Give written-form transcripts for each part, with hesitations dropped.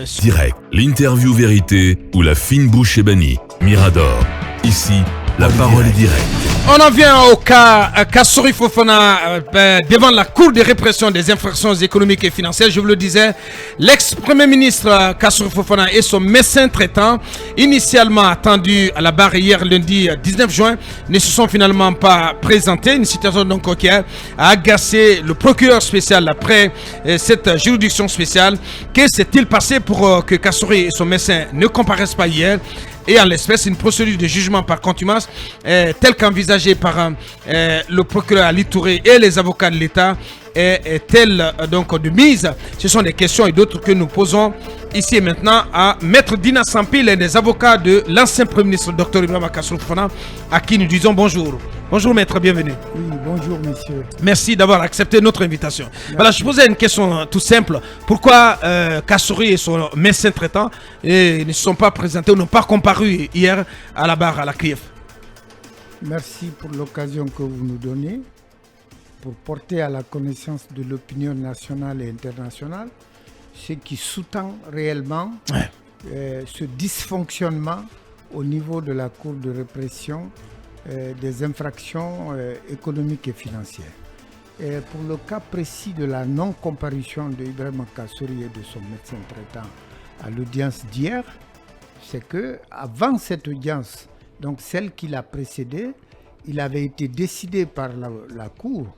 Direct, l'interview vérité ou la fine bouche ébanie. Mirador. Ici, la parole est directe. On en vient au cas Kassory Fofana devant la Cour de répression des infractions économiques et financières. Je vous le disais, l'ex-premier ministre Kassory Fofana et son médecin traitant, initialement attendus à la barre hier lundi 19 juin, ne se sont finalement pas présentés. Une situation donc qui a agacé le procureur spécial après cette juridiction spéciale. Que s'est-il passé pour que Kassory et son médecin ne comparaissent pas hier? Et en l'espèce, une procédure de jugement par contumace, telle qu'envisagée par le procureur Ali Touré et les avocats de l'État, est-elle donc de mise? Ce sont des questions et d'autres que nous posons ici et maintenant à Maître Dina Sampi, l'un des avocats de l'ancien Premier ministre Dr Ibrahima Kassory Fofana, à qui nous disons bonjour. Bonjour Maître, bienvenue. Oui, bonjour monsieur. Merci d'avoir accepté notre invitation. Merci. Voilà, je posais une question tout simple. Pourquoi Kassory et son médecin traitant ne se sont pas présentés ou n'ont pas comparu hier à la barre, à la CRIEF? Merci pour l'occasion que vous nous donnez pour porter à la connaissance de l'opinion nationale et internationale ce qui sous-tend réellement ce dysfonctionnement au niveau de la Cour de répression des infractions économiques et financières. Et pour le cas précis de la non-comparution de Ibrahima Kassory et de son médecin traitant à l'audience d'hier, c'est que avant cette audience, donc celle qui l'a précédée, il avait été décidé par la Cour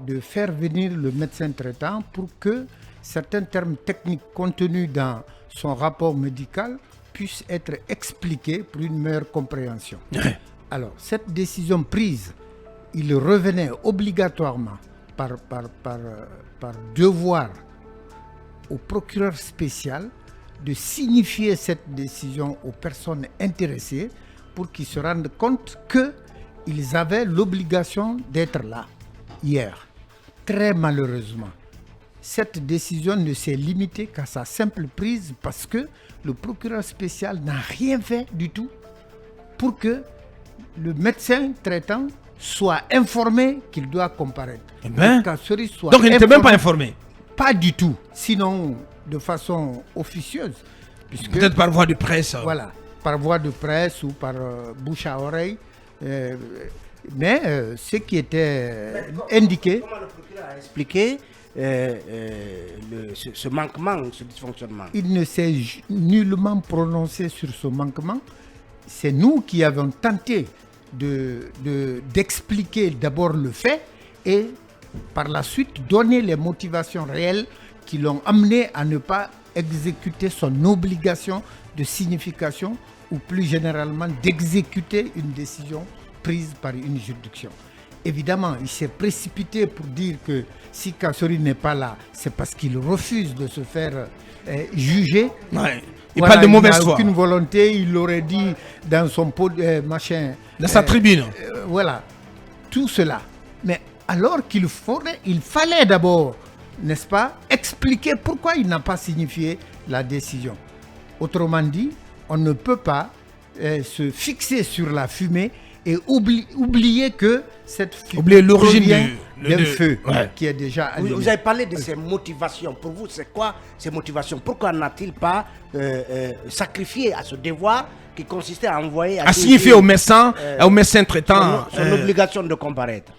de faire venir le médecin traitant pour que certains termes techniques contenus dans son rapport médical puissent être expliqués pour une meilleure compréhension. Alors, cette décision prise, il revenait obligatoirement par devoir au procureur spécial de signifier cette décision aux personnes intéressées pour qu'ils se rendent compte qu'ils avaient l'obligation d'être là hier. Très malheureusement, cette décision ne s'est limitée qu'à sa simple prise parce que le procureur spécial n'a rien fait du tout pour que le médecin traitant soit informé qu'il doit comparaître. Donc il n'était même pas informé? Pas du tout, sinon de façon officieuse. Peut-être par voie de presse. Voilà, par voie de presse ou par bouche à oreille. Mais ce qui était indiqué... Comment le procureur a expliqué ce manquement, ce dysfonctionnement? Il ne s'est nullement prononcé sur ce manquement. C'est nous qui avons tenté d'expliquer d'abord le fait et par la suite donner les motivations réelles qui l'ont amené à ne pas exécuter son obligation de signification ou plus généralement d'exécuter une décision prise par une juridiction. Évidemment, il s'est précipité pour dire que si Kassory n'est pas là, c'est parce qu'il refuse de se faire juger. Ouais. Il parle de mauvaise foi. Il n'a aucune volonté, il l'aurait dit dans son pot machin. Dans sa tribune. Voilà, tout cela. Mais alors il fallait d'abord, n'est-ce pas, expliquer pourquoi il n'a pas signifié la décision. Autrement dit, on ne peut pas se fixer sur la fumée et oublier que cette fumée oublier l'origine d'un feu qui est déjà allumé. Vous avez parlé de ses motivations. Pour vous, c'est quoi ces motivations? Pourquoi n'a-t-il pas sacrifié à ce devoir qui consistait à envoyer... À signifier au médecin traitant... Son obligation de comparaître.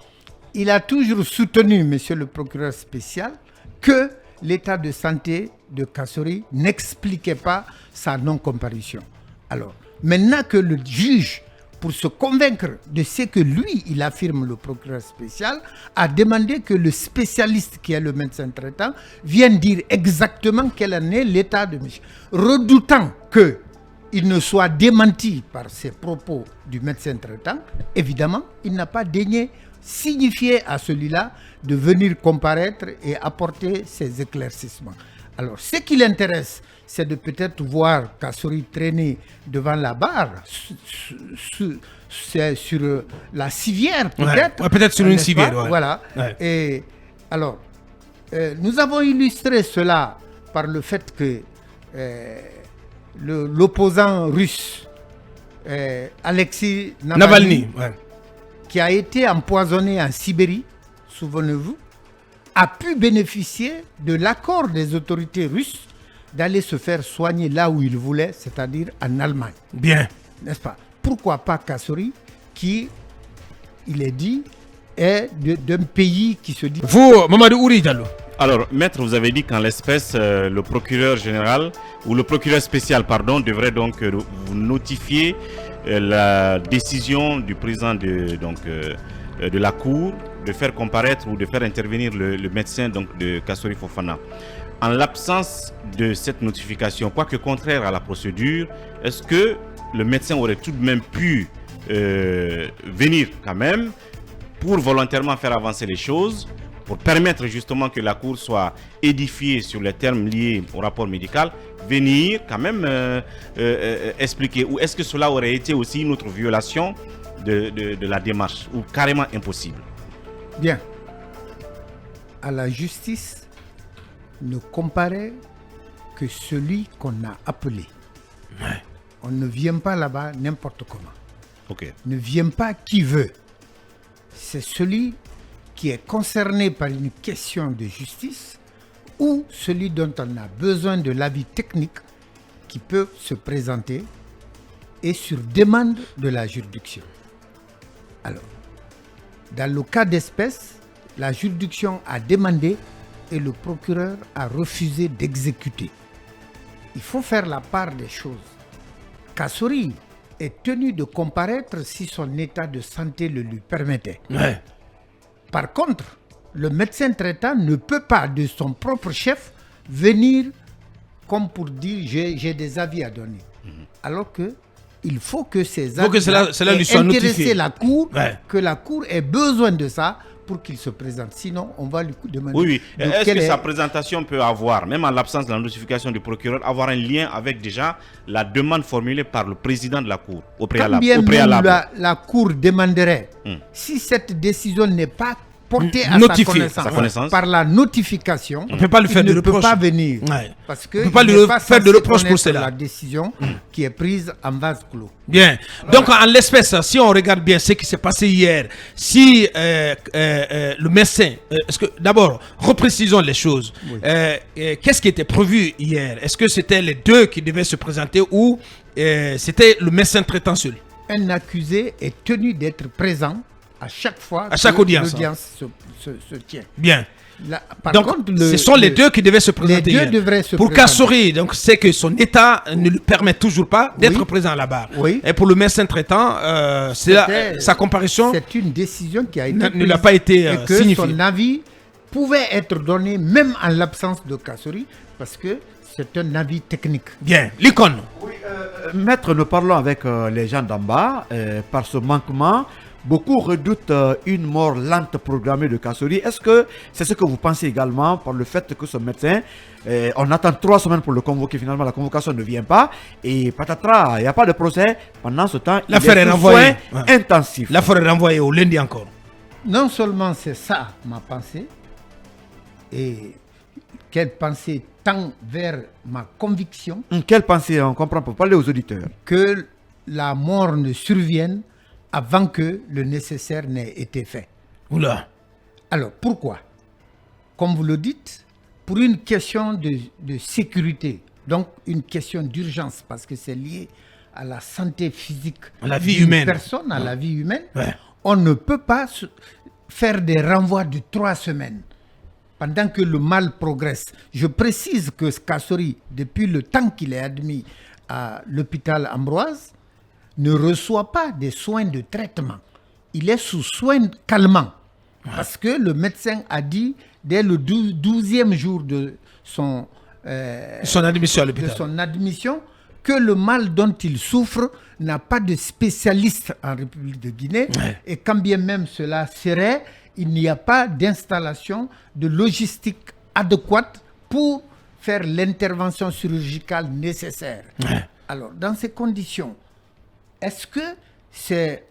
Il a toujours soutenu, monsieur le procureur spécial, que l'état de santé de Kassory n'expliquait pas sa non-comparution. Alors, maintenant que le juge, pour se convaincre de ce que lui, il affirme, le procureur spécial, a demandé que le spécialiste qui est le médecin traitant vienne dire exactement quel en est l'état de monsieur. Redoutant qu'il ne soit démenti par ces propos du médecin traitant, évidemment, il n'a pas daigné signifier à celui-là de venir comparaître et apporter ses éclaircissements. Alors, ce qui l'intéresse, c'est de peut-être voir Kassory traîner devant la barre, c'est sur la civière peut-être. Peut-être sur une civière. Voilà. Et alors, nous avons illustré cela par le fait que l'opposant russe, Alexei Navalny, qui a été empoisonné en Sibérie, souvenez-vous, a pu bénéficier de l'accord des autorités russes d'aller se faire soigner là où il voulait, c'est-à-dire en Allemagne. Bien. N'est-ce pas? Pourquoi pas Kassory, qui, il est dit, est d'un pays qui se dit... Vous, Mamadou Ouri Diallo. Alors, maître, vous avez dit qu'en l'espèce, le procureur général, ou le procureur spécial, pardon, devrait donc vous notifier la décision du président de la Cour de faire comparaître ou de faire intervenir le médecin donc, de Kassory Fofana. En l'absence de cette notification, quoique contraire à la procédure, est-ce que le médecin aurait tout de même pu venir quand même pour volontairement faire avancer les choses, pour permettre justement que la Cour soit édifiée sur les termes liés au rapport médical, venir quand même expliquer? Ou est-ce que cela aurait été aussi une autre violation de la démarche, ou carrément impossible? Bien. À la justice, ne comparait que celui qu'on a appelé. Ouais. On ne vient pas là-bas n'importe comment. Ok. Ne vient pas qui veut. C'est celui qui est concerné par une question de justice ou celui dont on a besoin de l'avis technique qui peut se présenter et sur demande de la juridiction. Alors, dans le cas d'espèce, la juridiction a demandé et le procureur a refusé d'exécuter. Il faut faire la part des choses. Kassory est tenu de comparaître si son état de santé le lui permettait. Ouais. Par contre, le médecin traitant ne peut pas de son propre chef venir comme pour dire j'ai des avis à donner. Alors que il faut que ces avis cela lui soit notifié. la Cour, Ouais. que la Cour ait besoin de ça pour qu'il se présente. Sinon, on va lui demander. Oui. de Est-ce quelle que est- sa présentation peut avoir, même en l'absence de la notification du procureur, avoir un lien avec déjà la demande formulée par le président de la Cour au Quand préalable? bien Au même préalable. la Cour demanderait, si cette décision n'est pas portée à Notifiée. sa Sa connaissance, connaissance. par la notification, On ne peut pas lui faire il de ne peut reproche. pas venir. Ouais. Parce On que ne peut pas il lui n'est pas faire de censé reproche pour connaître cela. la décision qui est prise en vase clos. Bien. Donc, en l'espèce, si on regarde bien ce qui s'est passé hier, si le médecin, est-ce que d'abord, reprécisons les choses. Qu'est-ce qui était prévu hier? Est-ce que c'était les deux qui devaient se présenter ou c'était le médecin traitant seul? Un accusé est tenu d'être présent à chaque fois À chaque que audience, l'audience se tient. Bien. Par Donc, contre, ce sont les deux qui devaient se présenter deux hier. devraient se Pour présenter. Kassory, donc c'est que son état ne lui permet toujours pas d'être Oui. présent là-bas. Oui. Et pour le médecin traitant, sa comparution C'est une décision qui a été ne l'a pas été et que signifiée. son avis pouvait être donné même en l'absence de Kassory parce que c'est un avis technique. Bien. L'icône. Maître, nous parlons avec les gens d'en bas. Par ce manquement, beaucoup redoutent une mort lente programmée de Kassory. Est-ce que c'est ce que vous pensez également par le fait que ce médecin, on attend 3 semaines pour le convoquer, finalement la convocation ne vient pas et patatras, il n'y a pas de procès. Pendant ce temps, L'affaire est sous renvoyée. soins Ouais. intensifs. L'affaire est renvoyée au lundi encore. Non seulement c'est ça ma pensée, et quelle pensée tend vers ma conviction Quelle pensée, on comprend, pour parler aux auditeurs. que la mort ne survienne avant que le nécessaire n'ait été fait. Oula. Alors pourquoi? Comme vous le dites, pour une question de sécurité, donc une question d'urgence, parce que c'est lié à la santé physique À la vie d'une humaine. personne, à la vie humaine, Ouais. on ne peut pas faire des renvois de 3 semaines pendant que le mal progresse. Je précise que Kassory, depuis le temps qu'il est admis à l'hôpital Ambroise, ne reçoit pas des soins de traitement. Il est sous soins calmants. Parce que le médecin a dit, dès le 12e jour de son admission à de l'hôpital. son admission, que le mal dont il souffre n'a pas de spécialiste en République de Guinée. Ouais. Et quand bien même cela serait, il n'y a pas d'installation de logistique adéquate pour faire l'intervention chirurgicale nécessaire. Ouais. Alors, dans ces conditions, est-ce que c'est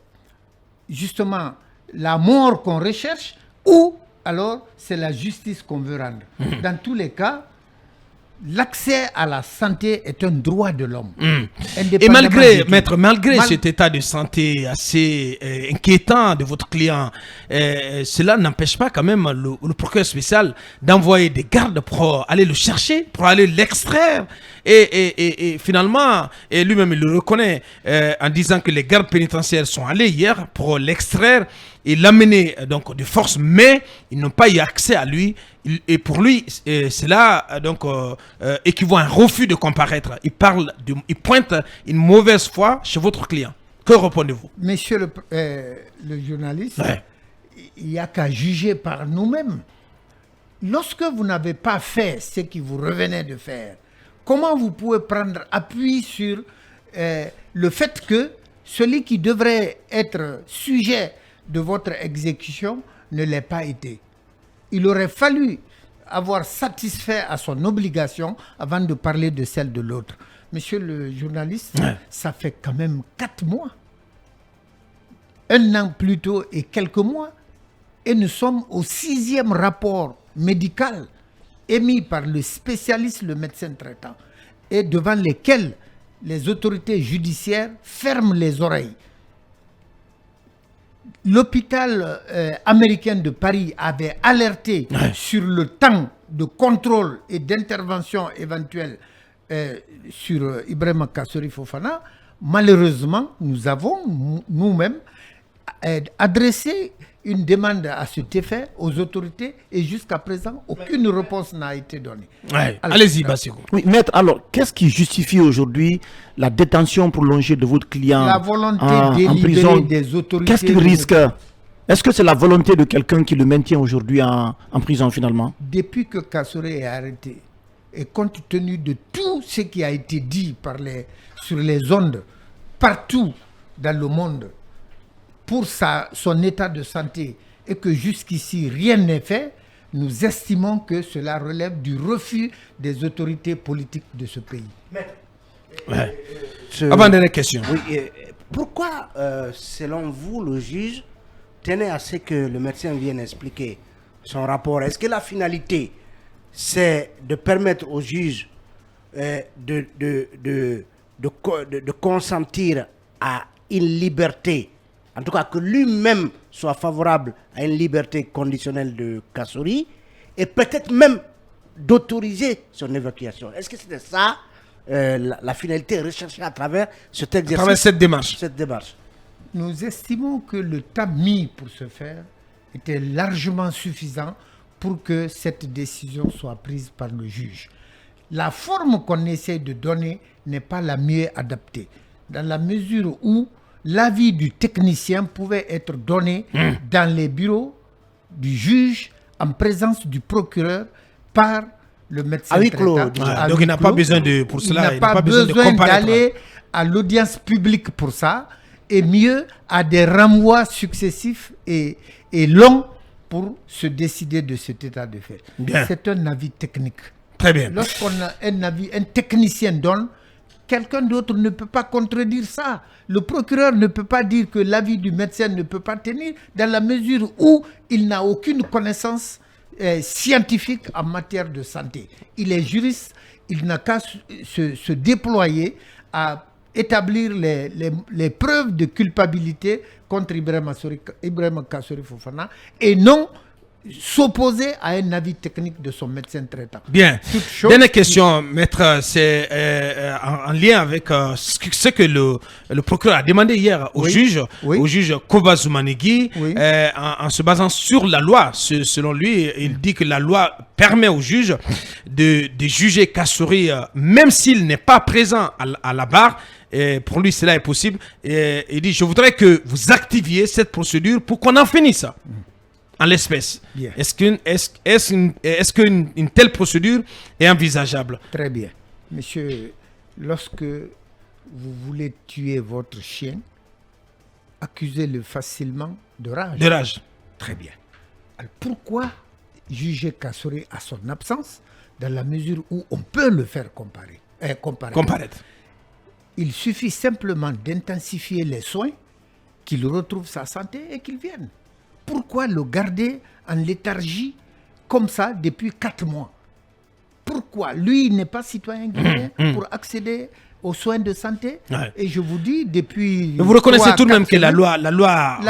justement la mort qu'on recherche ou alors c'est la justice qu'on veut rendre? Dans tous les cas, l'accès à la santé est un droit de l'homme. Et malgré cet état de santé assez inquiétant de votre client, cela n'empêche pas quand même le procureur spécial d'envoyer des gardes pour aller le chercher, pour aller l'extraire. Et finalement, et lui-même il le reconnaît en disant que les gardes pénitentiaires sont allés hier pour l'extraire et l'amener donc de force, mais ils n'ont pas eu accès à lui. Et pour lui, cela équivaut à un refus de comparaître. Il pointe une mauvaise foi chez votre client. Que répondez-vous? Monsieur le journaliste, il n'y a qu'à juger par nous-mêmes. Lorsque vous n'avez pas fait ce qui vous revenait de faire, comment vous pouvez prendre appui sur le fait que celui qui devrait être sujet de votre exécution ne l'ait pas été? Il aurait fallu avoir satisfait à son obligation avant de parler de celle de l'autre. Monsieur le journaliste, ça fait quand même 4 mois. 1 an plus tôt et quelques mois. Et nous sommes au 6e rapport médical émis par le spécialiste, le médecin traitant, et devant lesquels les autorités judiciaires ferment les oreilles. L'hôpital américain de Paris avait alerté sur le temps de contrôle et d'intervention éventuelle sur Ibrahima Kassori Fofana. Malheureusement, nous avons nous-mêmes adressé une demande à cet effet aux autorités et jusqu'à présent, aucune réponse n'a été donnée. Allez-y, Bassirou. Oui, maître, alors, qu'est-ce qui justifie aujourd'hui la détention prolongée de votre client La volonté en délibérée prison des autorités. Qu'est-ce qu'il risque? Est-ce que c'est la volonté de quelqu'un qui le maintient aujourd'hui en prison finalement? Depuis que Kassori est arrêté, et compte tenu de tout ce qui a été dit sur les ondes, partout dans le monde, pour son état de santé, et que jusqu'ici rien n'est fait, nous estimons que cela relève du refus des autorités politiques de ce pays. Avant-dernière question. Oui, pourquoi, selon vous, le juge tenait à ce que le médecin vienne expliquer son rapport? Est-ce que la finalité, c'est de permettre au juge de consentir à une liberté, en tout cas que lui-même soit favorable à une liberté conditionnelle de Kassori, et peut-être même d'autoriser son évacuation? Est-ce que c'était ça la finalité recherchée à travers cet exercice, à travers cette démarche? Nous estimons que le temps mis pour ce faire était largement suffisant pour que cette décision soit prise par le juge. La forme qu'on essaie de donner n'est pas la mieux adaptée, dans la mesure où l'avis du technicien pouvait être donné dans les bureaux du juge en présence du procureur par le médecin traitant. Donc il n'a pas besoin pour cela. Il n'a pas besoin d'aller à l'audience publique pour ça, et mieux à des renvois successifs et longs pour se décider de cet état de fait. C'est un avis technique. Très bien. Lorsqu'on a un avis, un technicien donne, quelqu'un d'autre ne peut pas contredire ça. Le procureur ne peut pas dire que l'avis du médecin ne peut pas tenir dans la mesure où il n'a aucune connaissance scientifique en matière de santé. Il est juriste, il n'a qu'à se déployer à établir les preuves de culpabilité contre Ibrahima Kassori Fofana et non s'opposer à un avis technique de son médecin traitant. Bien. Dernière question, maître, c'est en lien avec ce que le procureur a demandé hier au juge Koba Zoumanegui, en se basant sur la loi. Selon lui, il dit que la loi permet au juge de juger Kassori, même s'il n'est pas présent à la barre. Et pour lui, cela est possible. Et il dit, je voudrais que vous activiez cette procédure pour qu'on en finisse en l'espèce. Est-ce qu'une telle procédure est envisageable? Très bien. Monsieur, lorsque vous voulez tuer votre chien, accusez-le facilement de rage. De rage. Très bien. Alors pourquoi juger Kassori à son absence dans la mesure où on peut le faire comparaître? Il suffit simplement d'intensifier les soins, qu'il retrouve sa santé et qu'il vienne. Pourquoi le garder en léthargie comme ça depuis 4 mois? Pourquoi? Lui, il n'est pas citoyen guinéen pour accéder aux soins de santé. Ouais. Et je vous dis, depuis... Mais vous reconnaissez tout de même que la loi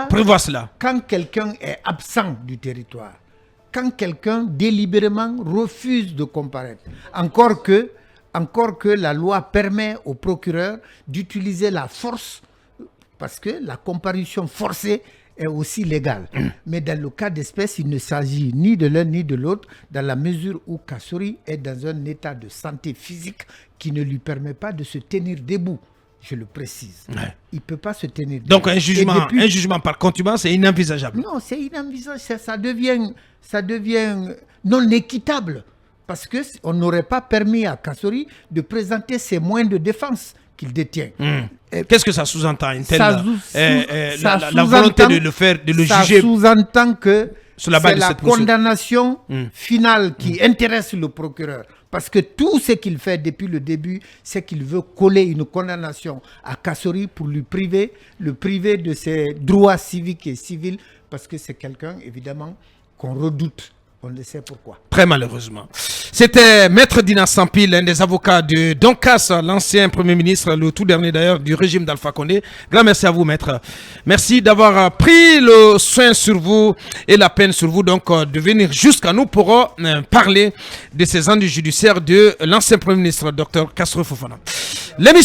prévoit cela. Quand quelqu'un est absent du territoire, quand quelqu'un délibérément refuse de comparaître, encore que la loi permet au procureur d'utiliser la force, parce que la comparution forcée est aussi légale. Mais dans le cas d'espèce, il ne s'agit ni de l'un ni de l'autre, dans la mesure où Kassory est dans un état de santé physique qui ne lui permet pas de se tenir debout. Je le précise. Ouais. Il ne peut pas se tenir debout. Donc un jugement par contumace, c'est inenvisageable. Non, c'est inenvisageable. Ça devient non équitable. Parce qu'on n'aurait pas permis à Kassory de présenter ses moyens de défense qu'il détient. Qu'est-ce que ça sous-entend la volonté de le faire, de le juger. Ça sous-entend que c'est la condamnation finale qui intéresse le procureur. Parce que tout ce qu'il fait depuis le début, c'est qu'il veut coller une condamnation à Kassory pour le priver de ses droits civiques et civils, parce que c'est quelqu'un, évidemment, qu'on redoute. On le sait pourquoi. Très malheureusement. C'était Maître Dina Sampil, l'un des avocats de Doncass, l'ancien Premier ministre, le tout dernier d'ailleurs du régime d'Alpha Condé. Grand merci à vous, Maître. Merci d'avoir pris le soin sur vous et la peine sur vous donc de venir jusqu'à nous pour parler de ces ennuis judiciaires de l'ancien Premier ministre, Dr Kassory Fofana. L'émission